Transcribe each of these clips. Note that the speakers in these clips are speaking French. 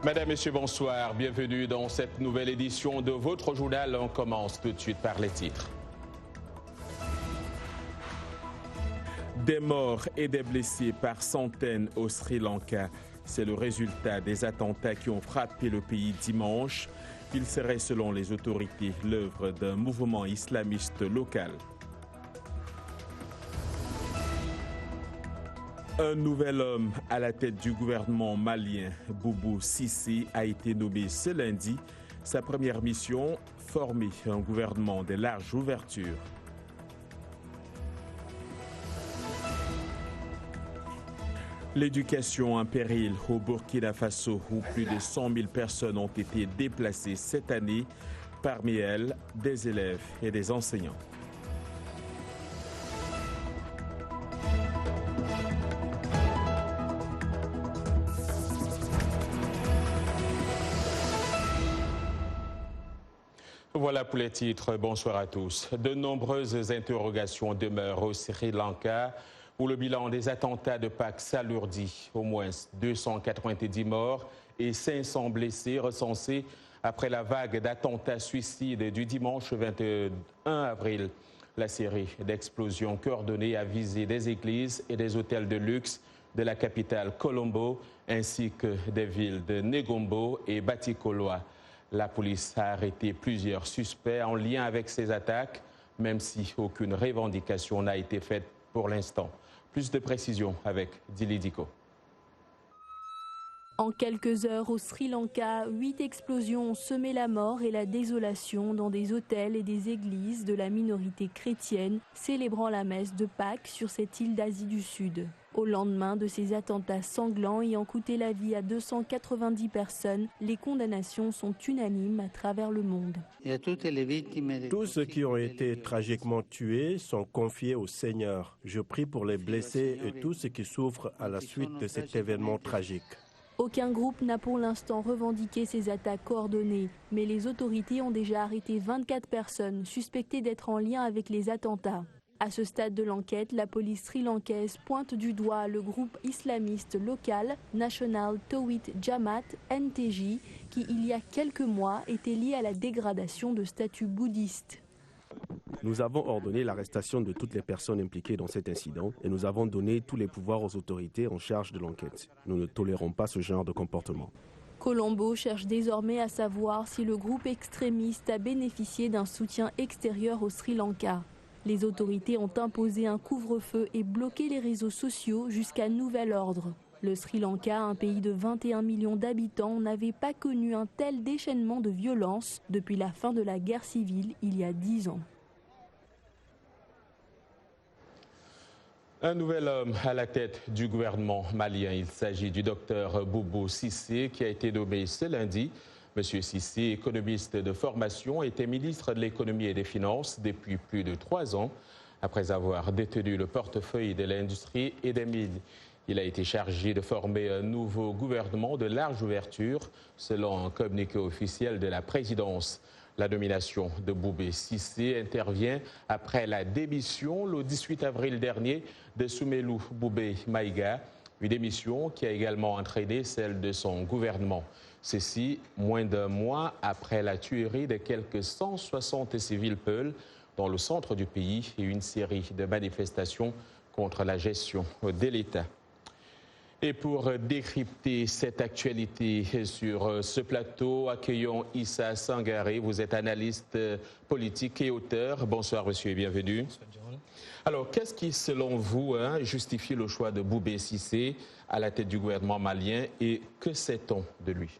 Mesdames, Messieurs, bonsoir. Bienvenue dans cette nouvelle édition de votre journal. On commence tout de suite par les titres. Des morts et des blessés par centaines au Sri Lanka. C'est le résultat des attentats qui ont frappé le pays dimanche. Il serait, selon les autorités, l'œuvre d'un mouvement islamiste local. Un nouvel homme à la tête du gouvernement malien, Boubou Cissé, a été nommé ce lundi. Sa première mission, former un gouvernement de large ouverture. L'éducation en péril au Burkina Faso, où plus de 100 000 personnes ont été déplacées cette année, parmi elles des élèves et des enseignants. Voilà pour les titres. Bonsoir à tous. De nombreuses interrogations demeurent au Sri Lanka où le bilan des attentats de Pâques s'alourdit. Au moins 290 morts et 500 blessés recensés après la vague d'attentats suicides du dimanche 21 avril. La série d'explosions coordonnées a visé des églises et des hôtels de luxe de la capitale Colombo ainsi que des villes de Negombo et Batticoloa. La police a arrêté plusieurs suspects en lien avec ces attaques, même si aucune revendication n'a été faite pour l'instant. Plus de précisions avec Dili Diko. En quelques heures au Sri Lanka, 8 explosions ont semé la mort et la désolation dans des hôtels et des églises de la minorité chrétienne célébrant la messe de Pâques sur cette île d'Asie du Sud. Au lendemain de ces attentats sanglants ayant coûté la vie à 290 personnes, les condamnations sont unanimes à travers le monde. Tous ceux qui ont été tragiquement tués sont confiés au Seigneur. Je prie pour les blessés et tous ceux qui souffrent à la suite de cet événement tragique. Aucun groupe n'a pour l'instant revendiqué ces attaques coordonnées, mais les autorités ont déjà arrêté 24 personnes suspectées d'être en lien avec les attentats. À ce stade de l'enquête, la police sri-lankaise pointe du doigt le groupe islamiste local National Tawhid Jamaat NTJ qui, il y a quelques mois, était lié à la dégradation de statues bouddhistes. Nous avons ordonné l'arrestation de toutes les personnes impliquées dans cet incident et nous avons donné tous les pouvoirs aux autorités en charge de l'enquête. Nous ne tolérons pas ce genre de comportement. Colombo cherche désormais à savoir si le groupe extrémiste a bénéficié d'un soutien extérieur au Sri Lanka. Les autorités ont imposé un couvre-feu et bloqué les réseaux sociaux jusqu'à nouvel ordre. Le Sri Lanka, un pays de 21 millions d'habitants, n'avait pas connu un tel déchaînement de violence depuis la fin de la guerre civile il y a 10 ans. Un nouvel homme à la tête du gouvernement malien. Il s'agit du docteur Boubou Cissé qui a été nommé ce lundi. Monsieur Cissé, économiste de formation, était ministre de l'économie et des finances depuis plus de 3 ans. Après avoir détenu le portefeuille de l'industrie et des mines, il a été chargé de former un nouveau gouvernement de large ouverture, selon un communiqué officiel de la présidence. La nomination de Boubou Cissé intervient après la démission le 18 avril dernier de Soumelou Boubé Maïga, une démission qui a également entraîné celle de son gouvernement. Ceci, moins d'un mois après la tuerie de quelques 160 civils peuls dans le centre du pays et une série de manifestations contre la gestion de l'État. Et pour décrypter cette actualité sur ce plateau, accueillons Issa Sangaré. Vous êtes analyste politique et auteur. Bonsoir monsieur et bienvenue. Bonsoir John. Alors, qu'est-ce qui, selon vous, justifie le choix de Boubou Cissé à la tête du gouvernement malien et que sait-on de lui?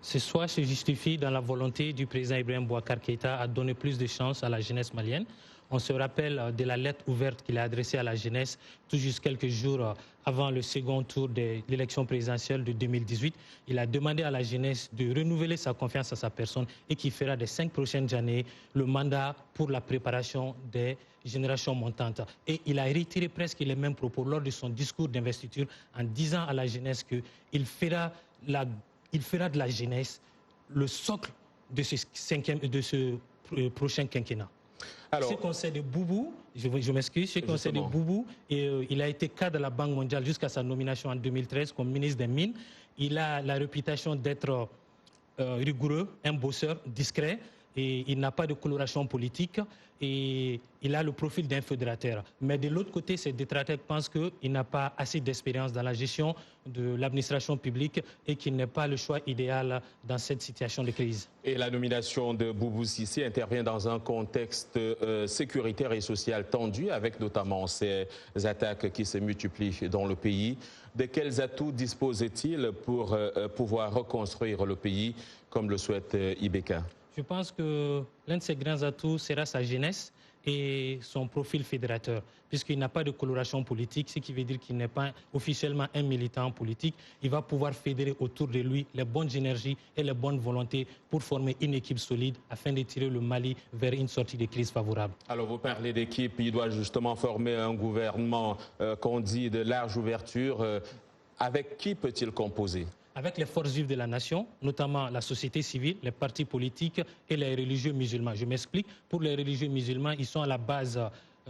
Ce choix se justifie dans la volonté du président Ibrahim Boubacar Keïta à donner plus de chance à la jeunesse malienne. On se rappelle de la lettre ouverte qu'il a adressée à la jeunesse tout juste quelques jours avant le second tour de l'élection présidentielle de 2018. Il a demandé à la jeunesse de renouveler sa confiance à sa personne et qui fera des 5 prochaines années le mandat pour la préparation des générations montantes. Et il a réitéré presque les mêmes propos lors de son discours d'investiture en disant à la jeunesse qu'il fera de la jeunesse le socle de ce prochain quinquennat. Alors, ce conseil de Boubou, je m'excuse, ce conseil de Boubou, il a été cadre de la Banque mondiale jusqu'à sa nomination en 2013 comme ministre des Mines. Il a la réputation d'être rigoureux, un bosseur, discret, et il n'a pas de coloration politique et il a le profil d'un fédérateur. Mais de l'autre côté, ces détracteurs pensent qu'il n'a pas assez d'expérience dans la gestion de l'administration publique et qu'il n'est pas le choix idéal dans cette situation de crise. Et la nomination de Boubou Cissé intervient dans un contexte sécuritaire et social tendu, avec notamment ces attaques qui se multiplient dans le pays. De quels atouts dispose-t-il pour pouvoir reconstruire le pays, comme le souhaite Ibeka? Je pense que l'un de ses grands atouts sera sa jeunesse et son profil fédérateur, puisqu'il n'a pas de coloration politique, ce qui veut dire qu'il n'est pas officiellement un militant politique. Il va pouvoir fédérer autour de lui les bonnes énergies et les bonnes volontés pour former une équipe solide afin de tirer le Mali vers une sortie de crise favorable. Alors vous parlez d'équipe, il doit justement former un gouvernement qu'on dit de large ouverture. Avec qui peut-il composer ? Avec les forces vives de la nation, notamment la société civile, les partis politiques et les religieux musulmans. Je m'explique, pour les religieux musulmans, ils sont à la base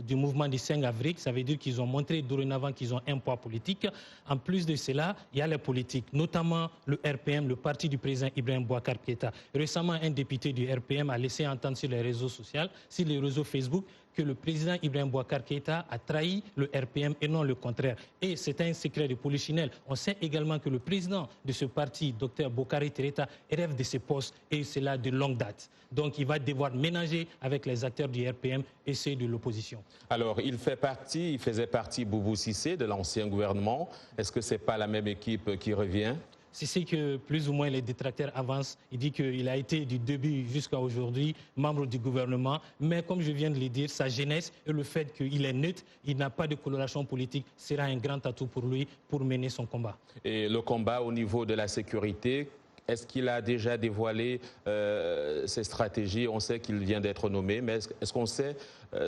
du mouvement du 5 avril, ça veut dire qu'ils ont montré dorénavant qu'ils ont un poids politique. En plus de cela, il y a les politiques, notamment le RPM, le parti du président Ibrahim Boubacar Keïta. Récemment, un député du RPM a laissé entendre sur les réseaux sociaux, sur les réseaux Facebook, que le président Ibrahim Boubacar Keïta a trahi le RPM et non le contraire. Et c'est un secret de polichinelle. On sait également que le président de ce parti, Dr Bokari Tereta, rêve de ce poste et cela de longue date. Donc il va devoir ménager avec les acteurs du RPM et ceux de l'opposition. Alors il faisait partie Boubou Cissé de l'ancien gouvernement. Est-ce que ce n'est pas la même équipe qui revient ? C'est ce que plus ou moins les détracteurs avancent. Il dit qu'il a été du début jusqu'à aujourd'hui membre du gouvernement. Mais comme je viens de le dire, sa jeunesse et le fait qu'il est neutre, il n'a pas de coloration politique, sera un grand atout pour lui pour mener son combat. Et le combat au niveau de la sécurité, est-ce qu'il a déjà dévoilé ses stratégies? On sait qu'il vient d'être nommé, mais est-ce qu'on sait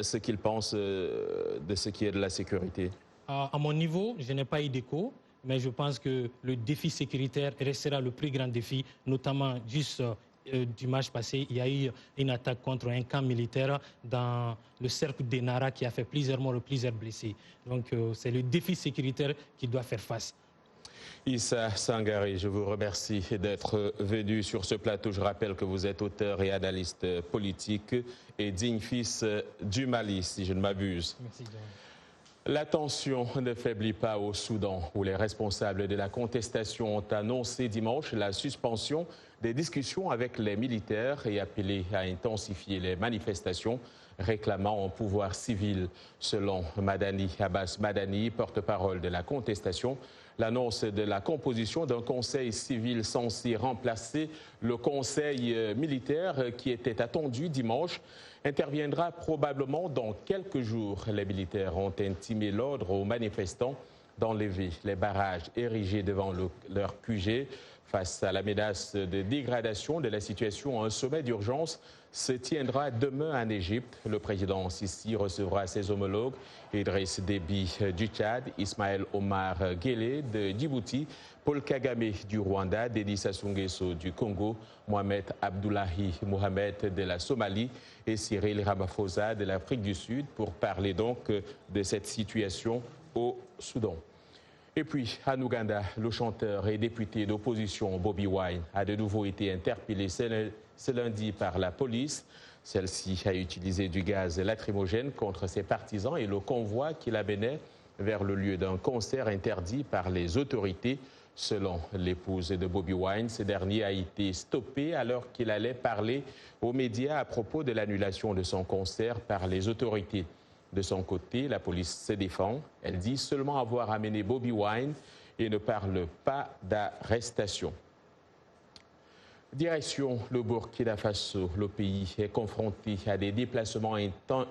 ce qu'il pense de ce qui est de la sécurité? À mon niveau, je n'ai pas eu d'écho. Mais je pense que le défi sécuritaire restera le plus grand défi, notamment juste dimanche passé, il y a eu une attaque contre un camp militaire dans le cercle des Nara qui a fait plusieurs morts et plusieurs blessés. Donc c'est le défi sécuritaire qui doit faire face. Issa Sangari, je vous remercie d'être venu sur ce plateau. Je rappelle que vous êtes auteur et analyste politique et digne fils du Mali, si je ne m'abuse. Merci, John. La tension ne faiblit pas au Soudan, où les responsables de la contestation ont annoncé dimanche la suspension des discussions avec les militaires et appelé à intensifier les manifestations réclamant un pouvoir civil. Selon Madani Abbas Madani, porte-parole de la contestation, l'annonce de la composition d'un conseil civil censé remplacer le conseil militaire qui était attendu dimanche interviendra probablement dans quelques jours. Les militaires ont intimé l'ordre aux manifestants d'enlever les barrages érigés devant leur QG. Face à la menace de dégradation de la situation, un sommet d'urgence se tiendra demain en Égypte. Le président Sisi recevra ses homologues Idriss Déby du Tchad, Ismaël Omar Guelleh de Djibouti, Paul Kagame du Rwanda, Denis Sassou Nguesso du Congo, Mohamed Abdullahi Mohamed de la Somalie et Cyril Ramaphosa de l'Afrique du Sud pour parler donc de cette situation au Soudan. Et puis, en Ouganda, le chanteur et député d'opposition Bobi Wine a de nouveau été interpellé ce lundi par la police. Celle-ci a utilisé du gaz lacrymogène contre ses partisans et le convoi qui l'amenait vers le lieu d'un concert interdit par les autorités. Selon l'épouse de Bobi Wine, ce dernier a été stoppé alors qu'il allait parler aux médias à propos de l'annulation de son concert par les autorités. De son côté, la police se défend. Elle dit seulement avoir amené Bobi Wine et ne parle pas d'arrestation. Direction le Burkina Faso. Le pays est confronté à des déplacements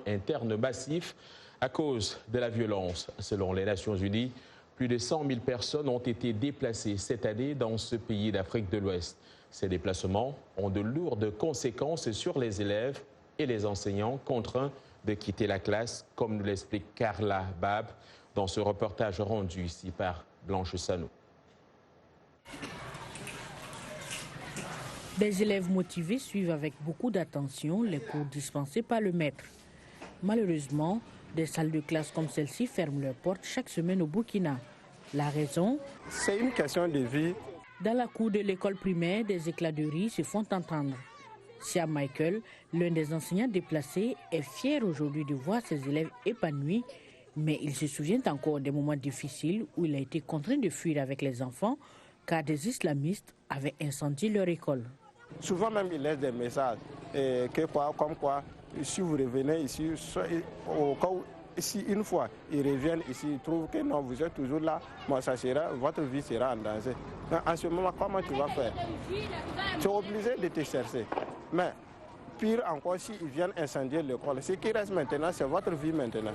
internes massifs à cause de la violence. Selon les Nations Unies, plus de 100 000 personnes ont été déplacées cette année dans ce pays d'Afrique de l'Ouest. Ces déplacements ont de lourdes conséquences sur les élèves et les enseignants contraints de quitter la classe, comme nous l'explique Carla Bab dans ce reportage rendu ici par Blanche Sano. Des élèves motivés suivent avec beaucoup d'attention les cours dispensés par le maître. Malheureusement, Des salles de classe comme celle-ci ferment leurs portes chaque semaine au Burkina. La raison? C'est une question de vie. Dans la cour de l'école primaire, des éclats de rire se font entendre. Sia Michael, l'un des enseignants déplacés, est fier aujourd'hui de voir ses élèves épanouis, mais il se souvient encore des moments difficiles où il a été contraint de fuir avec les enfants car des islamistes avaient incendié leur école. Souvent même, ils laissent des messages, comme quoi, si vous revenez ici, au cas où, si une fois ils reviennent ici, ils trouvent que non, vous êtes toujours là, moi, votre vie sera en danger. En ce moment, comment tu vas faire? Tu es obligé de te chercher. Mais pire encore, s'ils viennent incendier l'école, ce qui reste maintenant, c'est votre vie maintenant.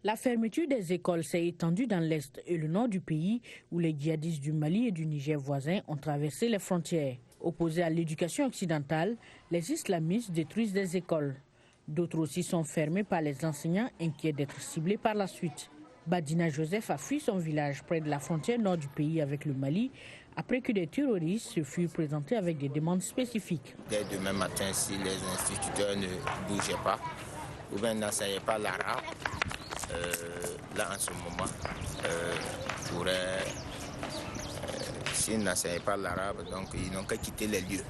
La fermeture des écoles s'est étendue dans l'est et le nord du pays où les djihadistes du Mali et du Niger voisins ont traversé les frontières. Opposés à l'éducation occidentale, les islamistes détruisent des écoles. D'autres aussi sont fermés par les enseignants inquiets d'être ciblés par la suite. Badina Joseph a fui son village près de la frontière nord du pays avec le Mali après que des terroristes se furent présentés avec des demandes spécifiques. Dès demain matin, si les instituteurs ne bougeaient pas ou bien n'enseignaient pas l'arabe, là en ce moment, s'ils n'enseignaient pas l'arabe, donc ils n'ont qu'à quitter les lieux.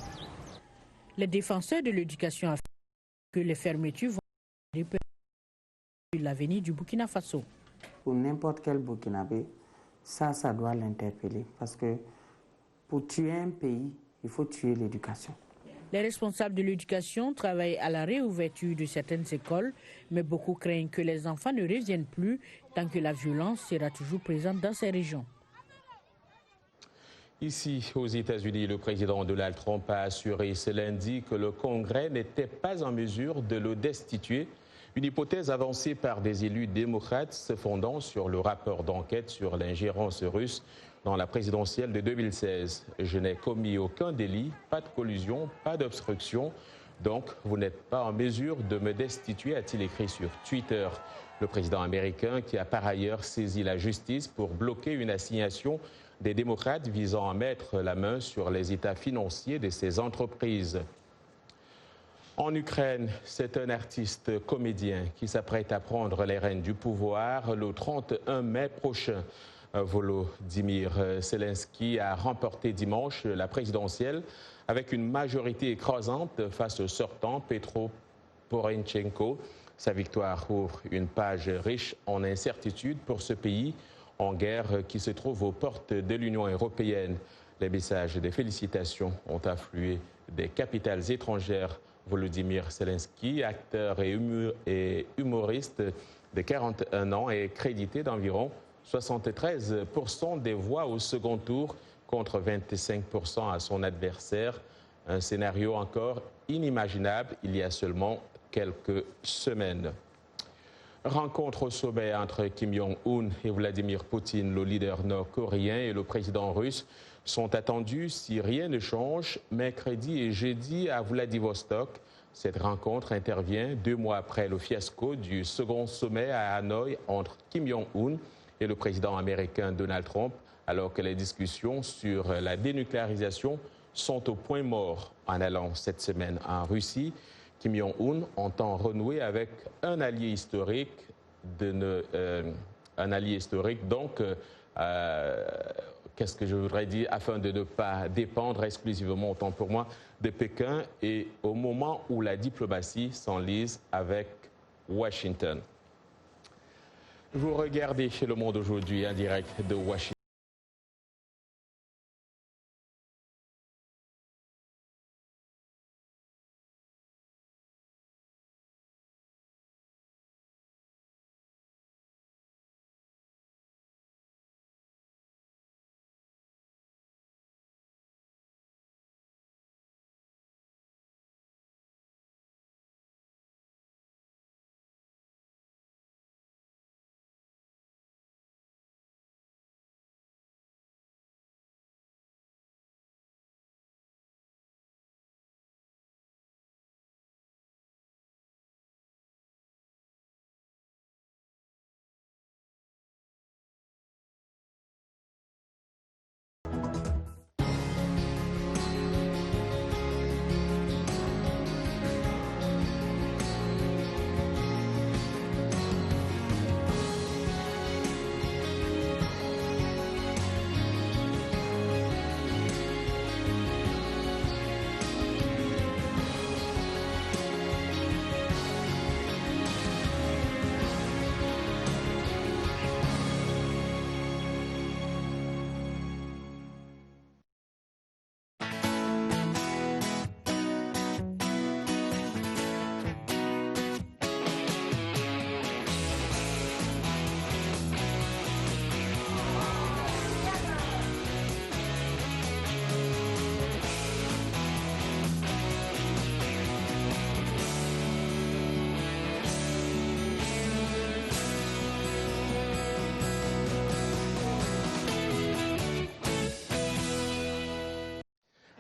Les défenseurs de l'éducation affirment que les fermetures vont réduire l'avenir du Burkina Faso. Pour n'importe quel Burkinabé, ça doit l'interpeller parce que pour tuer un pays, il faut tuer l'éducation. Les responsables de l'éducation travaillent à la réouverture de certaines écoles, mais beaucoup craignent que les enfants ne reviennent plus tant que la violence sera toujours présente dans ces régions. Ici, aux États-Unis, le président Donald Trump a assuré ce lundi que le Congrès n'était pas en mesure de le destituer. Une hypothèse avancée par des élus démocrates se fondant sur le rapport d'enquête sur l'ingérence russe dans la présidentielle de 2016. Je n'ai commis aucun délit, pas de collusion, pas d'obstruction. Donc, vous n'êtes pas en mesure de me destituer, a-t-il écrit sur Twitter. Le président américain, qui a par ailleurs saisi la justice pour bloquer une assignation des démocrates visant à mettre la main sur les états financiers de ces entreprises. En Ukraine, c'est un artiste comédien qui s'apprête à prendre les rênes du pouvoir le 31 mai prochain. Volodymyr Zelensky a remporté dimanche la présidentielle avec une majorité écrasante face au sortant Petro Poroshenko. Sa victoire ouvre une page riche en incertitudes pour ce pays en guerre qui se trouve aux portes de l'Union européenne. Les messages de félicitations ont afflué des capitales étrangères. Volodymyr Zelensky, acteur et humoriste de 41 ans, est crédité d'environ 73% des voix au second tour contre 25% à son adversaire. Un scénario encore inimaginable il y a seulement quelques semaines. Rencontre au sommet entre Kim Jong-un et Vladimir Poutine, le leader nord-coréen et le président russe, sont attendus si rien ne change mercredi et jeudi à Vladivostok. Cette rencontre intervient 2 mois après le fiasco du second sommet à Hanoï entre Kim Jong-un et le président américain Donald Trump, alors que les discussions sur la dénucléarisation sont au point mort. En allant cette semaine en Russie, Kim Jong-un entend renouer avec un allié historique, qu'est-ce que je voudrais dire, afin de ne pas dépendre exclusivement, autant pour moi, de Pékin et au moment où la diplomatie s'enlise avec Washington. Vous regardez chez Le Monde aujourd'hui en direct de Washington.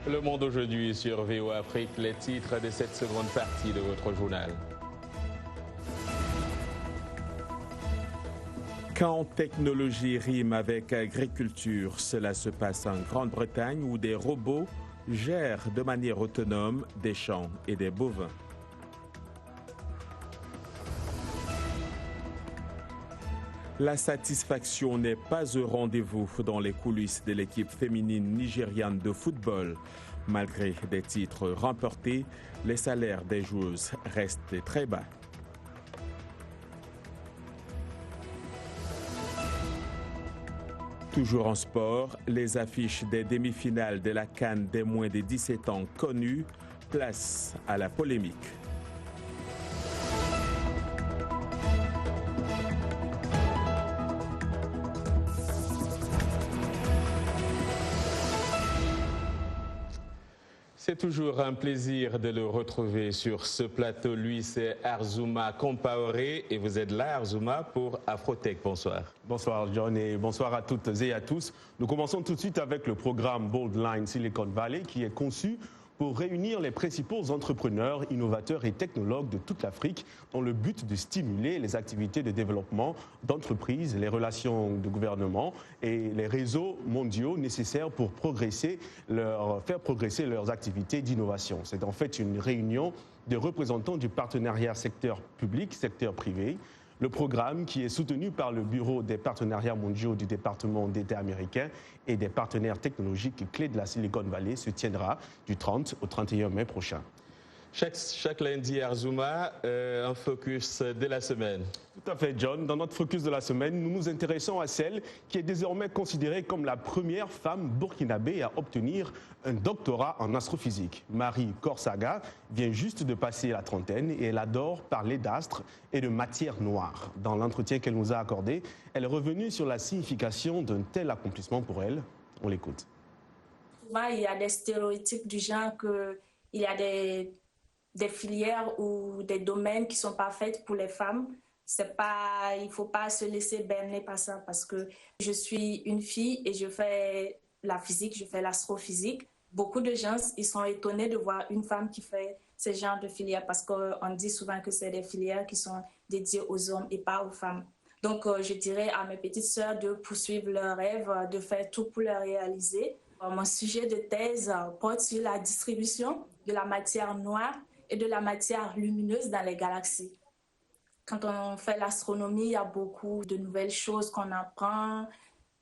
Le Monde aujourd'hui sur VOA Afrique, les titres de cette seconde partie de votre journal. Quand technologie rime avec agriculture, cela se passe en Grande-Bretagne où des robots gèrent de manière autonome des champs et des bovins. La satisfaction n'est pas au rendez-vous dans les coulisses de l'équipe féminine nigériane de football. Malgré des titres remportés, les salaires des joueuses restent très bas. Toujours en sport, les affiches des demi-finales de la CAN des moins de 17 ans connues, place à la polémique. C'est toujours un plaisir de le retrouver sur ce plateau. Lui, c'est Arzouma Compaoré et vous êtes là, Arzouma, pour Afrotech. Bonsoir. Bonsoir, John, et bonsoir à toutes et à tous. Nous commençons tout de suite avec le programme Bold Line Silicon Valley qui est conçu pour réunir les principaux entrepreneurs, innovateurs et technologues de toute l'Afrique dans le but de stimuler les activités de développement d'entreprises, les relations de gouvernement et les réseaux mondiaux nécessaires pour faire progresser leurs activités d'innovation. C'est en fait une réunion des représentants du partenariat secteur public, secteur privé. Le programme, qui est soutenu par le Bureau des partenariats mondiaux du département d'État américain et des partenaires technologiques clés de la Silicon Valley, se tiendra du 30 au 31 mai prochain. Chaque lundi, Arzouma, un focus de la semaine. Tout à fait, John. Dans notre focus de la semaine, nous nous intéressons à celle qui est désormais considérée comme la première femme burkinabé à obtenir un doctorat en astrophysique. Marie Korsaga vient juste de passer la trentaine et elle adore parler d'astres et de matière noire. Dans l'entretien qu'elle nous a accordé, elle est revenue sur la signification d'un tel accomplissement pour elle. On l'écoute. Souvent, il y a des stéréotypes du genre qu'il y a des filières ou des domaines qui ne sont pas faits pour les femmes. Il ne faut pas se laisser berner par ça parce que je suis une fille et je fais la physique, je fais l'astrophysique. Beaucoup de gens ils sont étonnés de voir une femme qui fait ce genre de filières parce qu'on dit souvent que c'est des filières qui sont dédiées aux hommes et pas aux femmes. Donc, je dirais à mes petites sœurs de poursuivre leurs rêves, de faire tout pour les réaliser. Mon sujet de thèse porte sur la distribution de la matière noire et de la matière lumineuse dans les galaxies. Quand on fait l'astronomie, il y a beaucoup de nouvelles choses qu'on apprend,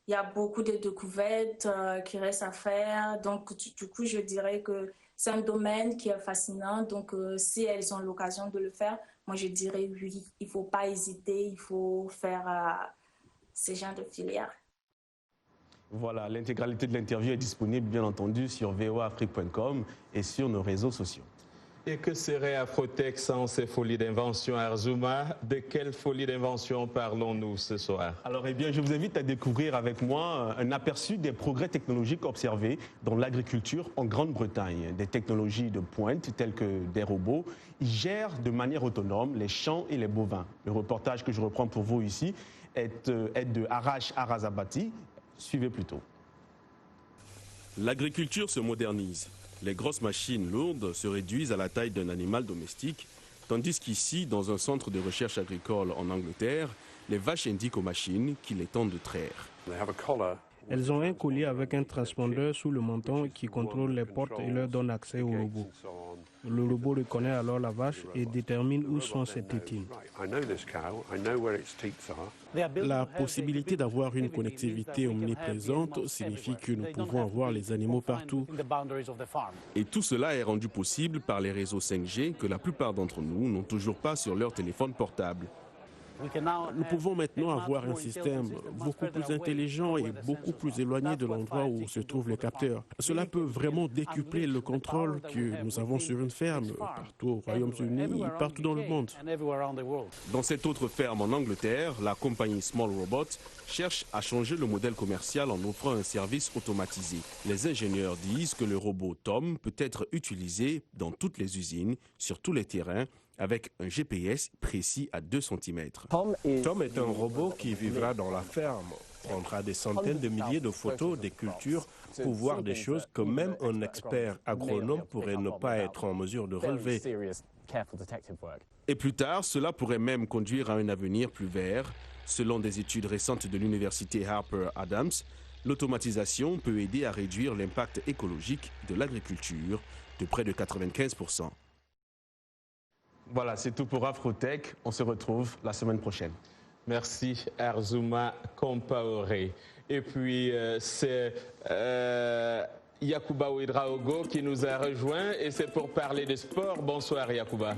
il y a beaucoup de découvertes qui restent à faire. Donc, du coup, je dirais que c'est un domaine qui est fascinant. Donc, si elles ont l'occasion de le faire, moi, je dirais oui, il ne faut pas hésiter, il faut faire ces genres de filières. Voilà, l'intégralité de l'interview est disponible, bien entendu, sur voaafrique.com et sur nos réseaux sociaux. Et que serait Afrotech sans ces folies d'invention, Arzouma? De quelle folie d'invention parlons-nous ce soir? Alors, eh bien, je vous invite à découvrir avec moi un aperçu des progrès technologiques observés dans l'agriculture en Grande-Bretagne. Des technologies de pointe telles que des robots gèrent de manière autonome les champs et les bovins. Le reportage que je reprends pour vous ici est de Arash Arazabati. Suivez plutôt. L'agriculture se modernise. Les grosses machines lourdes se réduisent à la taille d'un animal domestique, tandis qu'ici, dans un centre de recherche agricole en Angleterre, les vaches indiquent aux machines qu'il est temps de traire. Elles ont un collier avec un transpondeur sous le menton qui contrôle les portes et leur donne accès au robot. Le robot reconnaît alors la vache et détermine où sont ses tétines. La possibilité d'avoir une connectivité omniprésente signifie que nous pouvons avoir les animaux partout. Et tout cela est rendu possible par les réseaux 5G que la plupart d'entre nous n'ont toujours pas sur leur téléphone portable. Nous pouvons maintenant avoir un système beaucoup plus intelligent et beaucoup plus éloigné de l'endroit où se trouvent les capteurs. Cela peut vraiment décupler le contrôle que nous avons sur une ferme, partout au Royaume-Uni, partout dans le monde. Dans cette autre ferme en Angleterre, la compagnie Small Robot cherche à changer le modèle commercial en offrant un service automatisé. Les ingénieurs disent que le robot Tom peut être utilisé dans toutes les usines, sur tous les terrains, avec un GPS précis à 2 cm. Tom est un robot qui vivra dans la ferme. prendra des centaines de milliers de photos des cultures pour voir des choses que même un expert agronome pourrait ne pas être en mesure de relever. Et plus tard, cela pourrait même conduire à un avenir plus vert. Selon des études récentes de l'université Harper Adams, l'automatisation peut aider à réduire l'impact écologique de l'agriculture de près de 95%. Voilà, c'est tout pour Afrotech. On se retrouve la semaine prochaine. Merci Arzouma Compaoré. Et puis c'est Yacouba Ouedraogo qui nous a rejoint et c'est pour parler de sport. Bonsoir Yacouba.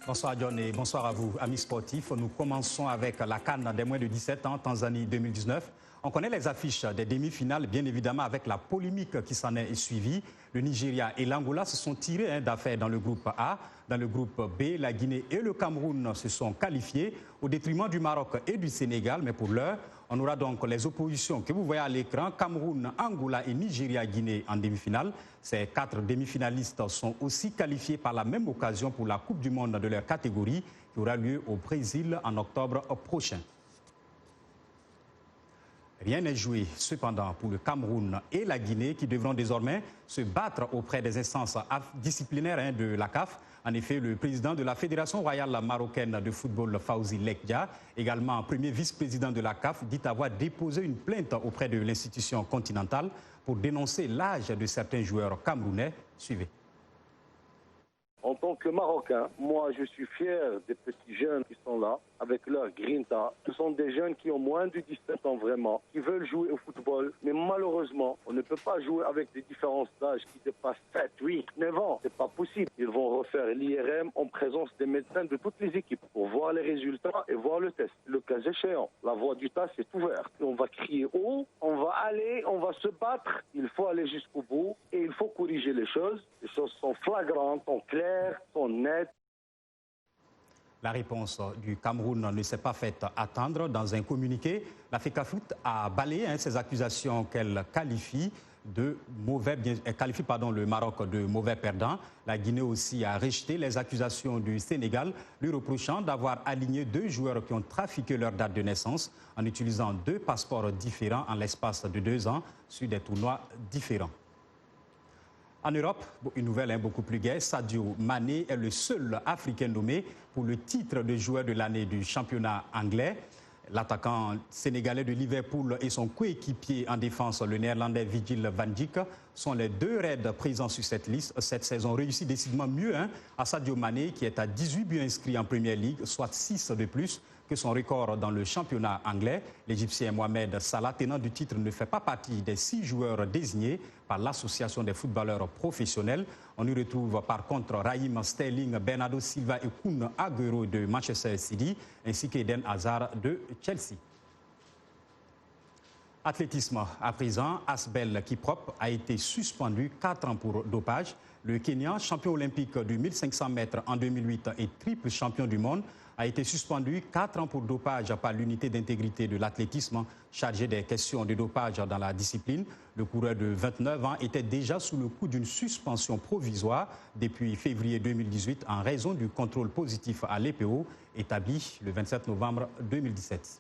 Bonsoir John et bonsoir à vous, amis sportifs. Nous commençons avec la CAN des moins de 17 ans, Tanzanie 2019. On connaît les affiches des demi-finales, bien évidemment, avec la polémique qui s'en est suivie. Le Nigeria et l'Angola se sont tirés d'affaire dans le groupe A. Dans le groupe B, la Guinée et le Cameroun se sont qualifiés au détriment du Maroc et du Sénégal. Mais pour l'heure, on aura donc les oppositions que vous voyez à l'écran, Cameroun, Angola et Nigeria-Guinée en demi-finale. Ces 4 demi-finalistes sont aussi qualifiés par la même occasion pour la Coupe du Monde de leur catégorie qui aura lieu au Brésil en octobre prochain. Rien n'est joué, cependant, pour le Cameroun et la Guinée qui devront désormais se battre auprès des instances disciplinaires de la CAF. En effet, le président de la Fédération royale marocaine de football, Fawzi Lekdia, également premier vice-président de la CAF, dit avoir déposé une plainte auprès de l'institution continentale pour dénoncer l'âge de certains joueurs camerounais. Suivez. En tant que Marocain, moi je suis fier des petits jeunes qui sont là, avec leur grinta. Ce sont des jeunes qui ont moins de 17 ans vraiment, qui veulent jouer au football. Mais malheureusement, on ne peut pas jouer avec des différences d'âge qui dépassent 7, 8, 9 ans. C'est pas possible. Ils vont refaire l'IRM en présence des médecins de toutes les équipes pour voir les résultats et voir le test. Le cas échéant, la voie du TAS est ouverte. On va crier haut, on va aller, on va se battre. Il faut aller jusqu'au bout et il faut corriger les choses. Les choses sont flagrantes, sont claires, sont nettes. La réponse du Cameroun ne s'est pas faite attendre. Dans un communiqué, la FECAFOOT a balayé ces accusations qu'elle qualifie de mauvais, qualifie le Maroc de mauvais perdant. La Guinée aussi a rejeté les accusations du Sénégal, lui reprochant d'avoir aligné 2 joueurs qui ont trafiqué leur date de naissance en utilisant 2 passeports différents en l'espace de 2 ans sur des tournois différents. En Europe, une nouvelle beaucoup plus gaie, Sadio Mané est le seul Africain nommé pour le titre de joueur de l'année du championnat anglais. L'attaquant sénégalais de Liverpool et son coéquipier en défense, le néerlandais Virgil van Dijk, sont les 2 raids présents sur cette liste. Cette saison réussit décidément mieux à Sadio Mané, qui est à 18 buts inscrits en Premier League, soit 6 de plus que son record dans le championnat anglais. L'Égyptien Mohamed Salah, tenant du titre, ne fait pas partie des 6 joueurs désignés par l'Association des footballeurs professionnels. On y retrouve par contre Raheem Sterling, Bernardo Silva et Kun Aguero de Manchester City, ainsi qu'Eden Hazard de Chelsea. Athlétisme à présent, Asbel Kiprop a été suspendu 4 ans pour dopage. Le Kenyan, champion olympique du 1500 mètres en 2008 et triple champion du monde, a été suspendu 4 ans pour dopage par l'unité d'intégrité de l'athlétisme chargée des questions de dopage dans la discipline. Le coureur de 29 ans était déjà sous le coup d'une suspension provisoire depuis février 2018 en raison du contrôle positif à l'EPO établi le 27 novembre 2017.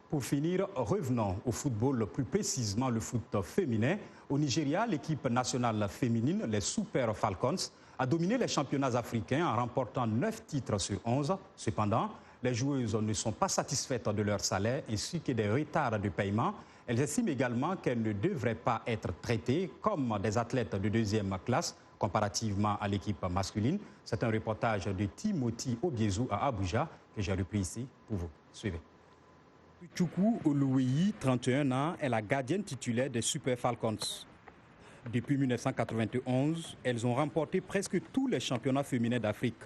Pour finir, revenons au football, plus précisément le foot féminin. Au Nigeria, l'équipe nationale féminine, les Super Falcons, a dominé les championnats africains en remportant 9 titres sur 11. Cependant, les joueuses ne sont pas satisfaites de leur salaire ainsi que des retards de paiement. Elles estiment également qu'elles ne devraient pas être traitées comme des athlètes de 2e classe comparativement à l'équipe masculine. C'est un reportage de Timothy Obiezou à Abuja que j'ai repris ici pour vous. Suivez. Chukwu Oluweyi, 31 ans, est la gardienne titulaire des Super Falcons. Depuis 1991, elles ont remporté presque tous les championnats féminins d'Afrique.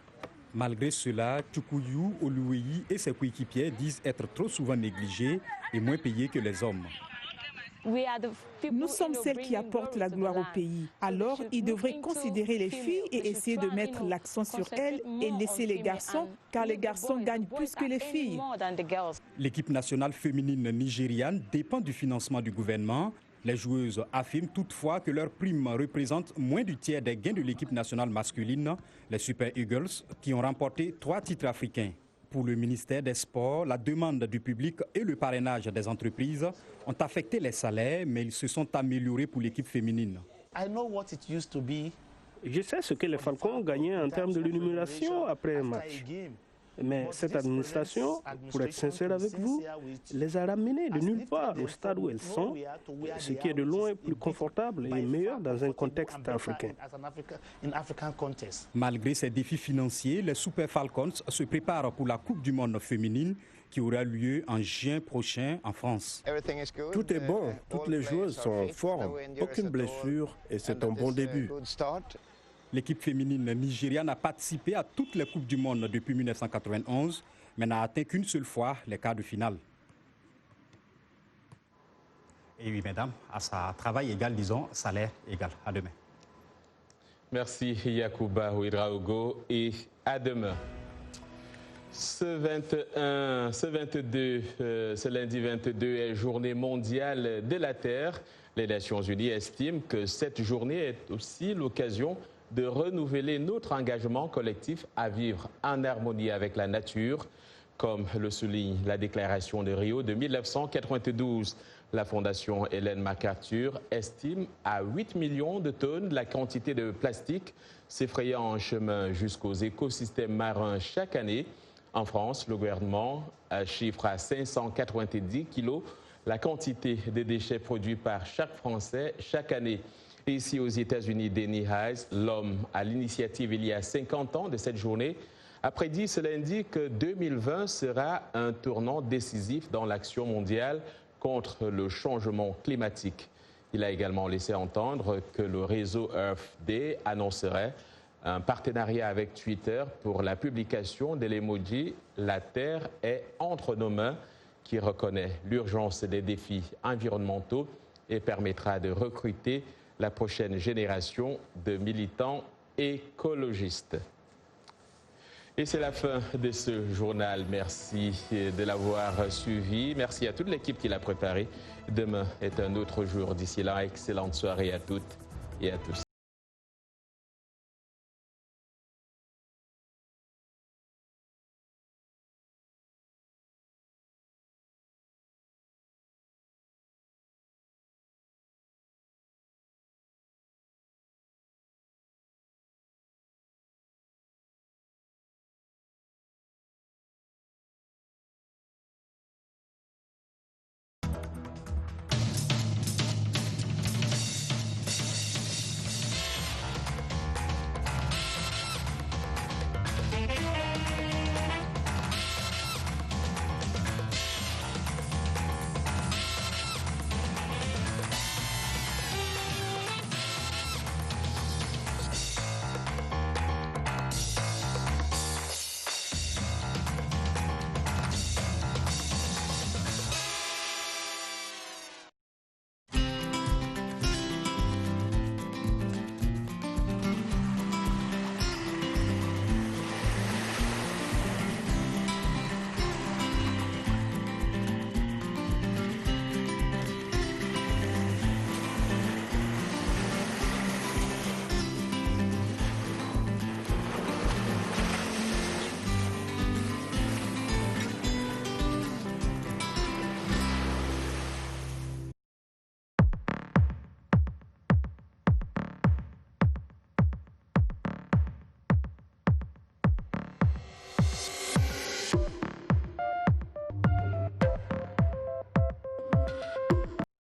Malgré cela, Chukwu Oluweyi et ses coéquipiers disent être trop souvent négligées et moins payées que les hommes. Nous sommes celles qui apportent la gloire au pays. Alors, ils devraient considérer les filles et essayer de mettre l'accent sur elles et laisser les garçons, car les garçons gagnent plus que les filles. L'équipe nationale féminine nigériane dépend du financement du gouvernement. Les joueuses affirment toutefois que leurs primes représentent moins du tiers des gains de l'équipe nationale masculine, les Super Eagles, qui ont remporté 3 titres africains. Pour le ministère des Sports, la demande du public et le parrainage des entreprises ont affecté les salaires, mais ils se sont améliorés pour l'équipe féminine. Je sais ce que les Falcons gagnaient en termes de rémunération après un match. Mais cette administration, pour être sincère avec vous, les a ramenées de nulle part au stade où elles sont, ce qui est de loin plus confortable et meilleur dans un contexte africain. Malgré ces défis financiers, les Super Falcons se préparent pour la Coupe du monde féminine qui aura lieu en juin prochain en France. Tout est bon, toutes les joueuses sont en forme, aucune blessure et c'est un bon début. L'équipe féminine nigériane a participé à toutes les Coupes du monde depuis 1991, mais n'a atteint qu'une seule fois les quarts de finale. Et oui, mesdames, à ça, travail égal, disons, salaire égal. À demain. Merci Yacouba Ouedraogo et à demain. Ce lundi 22 est journée mondiale de la Terre. Les Nations Unies estiment que cette journée est aussi l'occasion de renouveler notre engagement collectif à vivre en harmonie avec la nature, comme le souligne la déclaration de Rio de 1992. La Fondation Ellen MacArthur estime à 8 millions de tonnes la quantité de plastique s'effrayant en chemin jusqu'aux écosystèmes marins chaque année. En France, le gouvernement chiffre à 590 kilos la quantité de déchets produits par chaque Français chaque année. Et ici aux États-Unis, Denny Hayes, l'homme à l'initiative il y a 50 ans de cette journée, a prédit ce lundi que 2020 sera un tournant décisif dans l'action mondiale contre le changement climatique. Il a également laissé entendre que le réseau Earth Day annoncerait un partenariat avec Twitter pour la publication de l'emoji « La Terre est entre nos mains » qui reconnaît l'urgence des défis environnementaux et permettra de recruter la prochaine génération de militants écologistes. Et c'est la fin de ce journal. Merci de l'avoir suivi. Merci à toute l'équipe qui l'a préparé. Demain est un autre jour. D'ici là, excellente soirée à toutes et à tous.